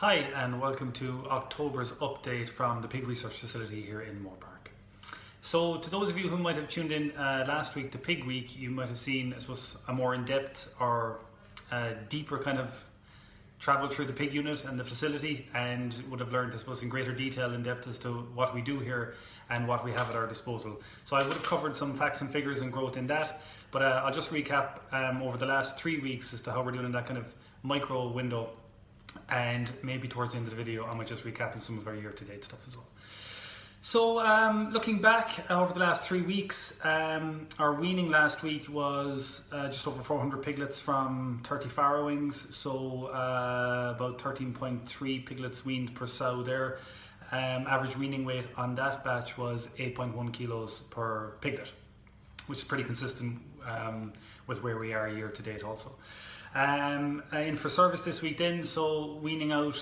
Hi and welcome to October's update from the Pig Research Facility here in Moorepark. So to those of you who might have tuned in last week to Pig Week, you might have seen, I suppose, a more in-depth or deeper kind of travel through the pig unit and the facility, and would have learned, I suppose, in greater detail and depth as to what we do here and what we have at our disposal. So I would have covered some facts and figures and growth in that, but I'll just recap over the last 3 weeks as to how we're doing in that kind of micro window. And maybe towards the end of the video I might just recap some of our year-to-date stuff as well. So looking back over the last 3 weeks, our weaning last week was just over 400 piglets from 30 farrowings, so about 13.3 piglets weaned per sow there. Average weaning weight on that batch was 8.1 kilos per piglet, which is pretty consistent with where we are year to date also. In for service this week then, so weaning out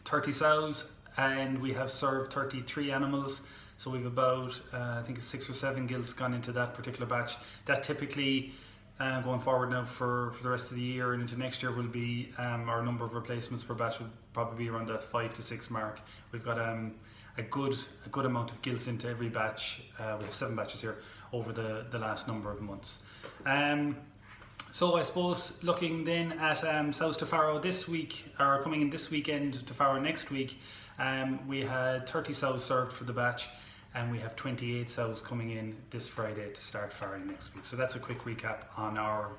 30 sows, and we have served 33 animals. So we've about, I think it's 6 or 7 gilts gone into that particular batch. That typically, going forward now for the rest of the year and into next year, will be our number of replacements per batch will probably be around that 5 to 6 mark. We've got a good amount of gilts into every batch. We have 7 batches here over the last number of months. So I suppose looking then at sows to farrow this week, or coming in this weekend to farrow next week, we had 30 sows served for the batch, and we have 28 sows coming in this Friday to start farrowing next week. So that's a quick recap on our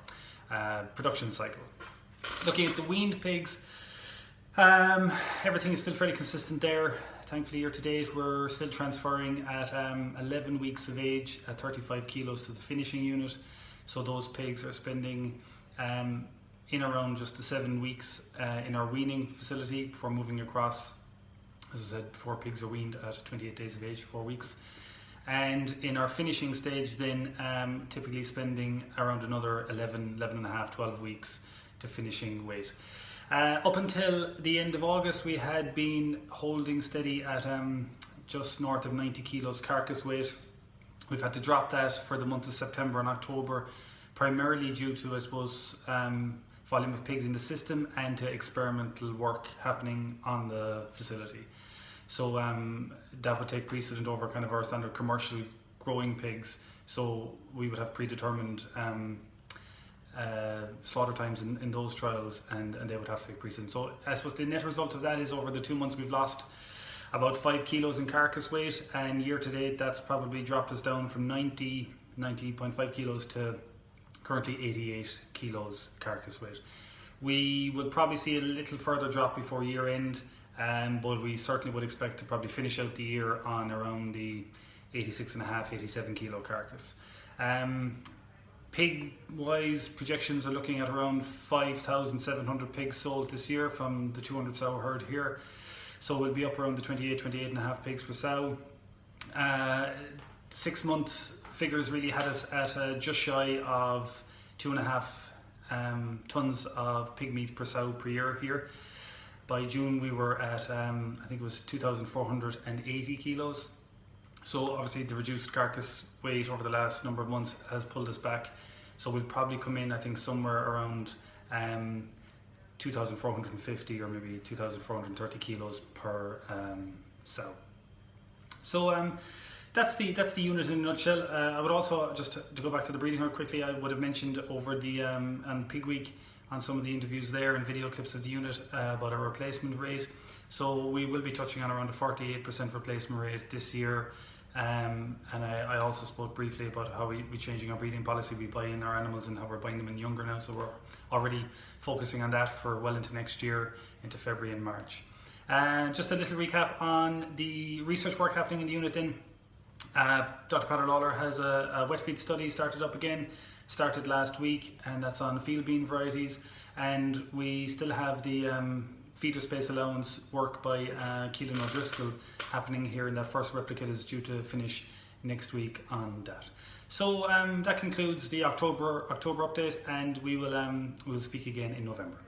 production cycle. Looking at the weaned pigs, everything is still fairly consistent there. Thankfully, year to date, we're still transferring at 11 weeks of age at 35 kilos to the finishing unit. So those pigs are spending in around just the 7 weeks in our weaning facility before moving across. As I said, 4 pigs are weaned at 28 days of age, 4 weeks. And in our finishing stage then, typically spending around another 11 and a half, 12 weeks to finishing weight. Up until the end of August, we had been holding steady at just north of 90 kilos carcass weight. We've had to drop that for the month of September and October, primarily due to, I suppose, volume of pigs in the system and to experimental work happening on the facility. So that would take precedent over kind of our standard commercial growing pigs. So we would have predetermined slaughter times in those trials, and they would have to take precedent. So I suppose the net result of that is over the 2 months we've lost about 5 kilos in carcass weight, and year to date that's probably dropped us down from 90.5 kilos to currently 88 kilos carcass weight. We will probably see a little further drop before year end, but we certainly would expect to probably finish out the year on around the 86.5, 87 kilo carcass. Pig wise, projections are looking at around 5,700 pigs sold this year from the 200 sow herd here. So we'll be up around the 28 and a half pigs per sow. 6 month figures really had us at just shy of 2.5 tons of pig meat per sow per year here. By June we were at, I think it was 2,480 kilos. So obviously the reduced carcass weight over the last number of months has pulled us back. So we'll probably come in, I think, somewhere around 2,450 or maybe 2,430 kilos per sow. So that's the unit in a nutshell. I would also, just to go back to the breeding herd quickly, I would have mentioned over the on Pig Week on some of the interviews there and video clips of the unit about our replacement rate. So we will be touching on around a 48% replacement rate this year. And I also spoke briefly about how we're changing our breeding policy. We buy in our animals and how we're buying them in younger now, so we're already focusing on that for well into next year, into February and March. Just a little recap on the research work happening in the unit then. Dr. Peter Lawler has a wet feed study started up again, started last week, and that's on field bean varieties. And we still have the feeder space allowance work by Keelan O'Driscoll happening here, and that first replicate is due to finish next week on that. So that concludes the October update, and we will speak again in November.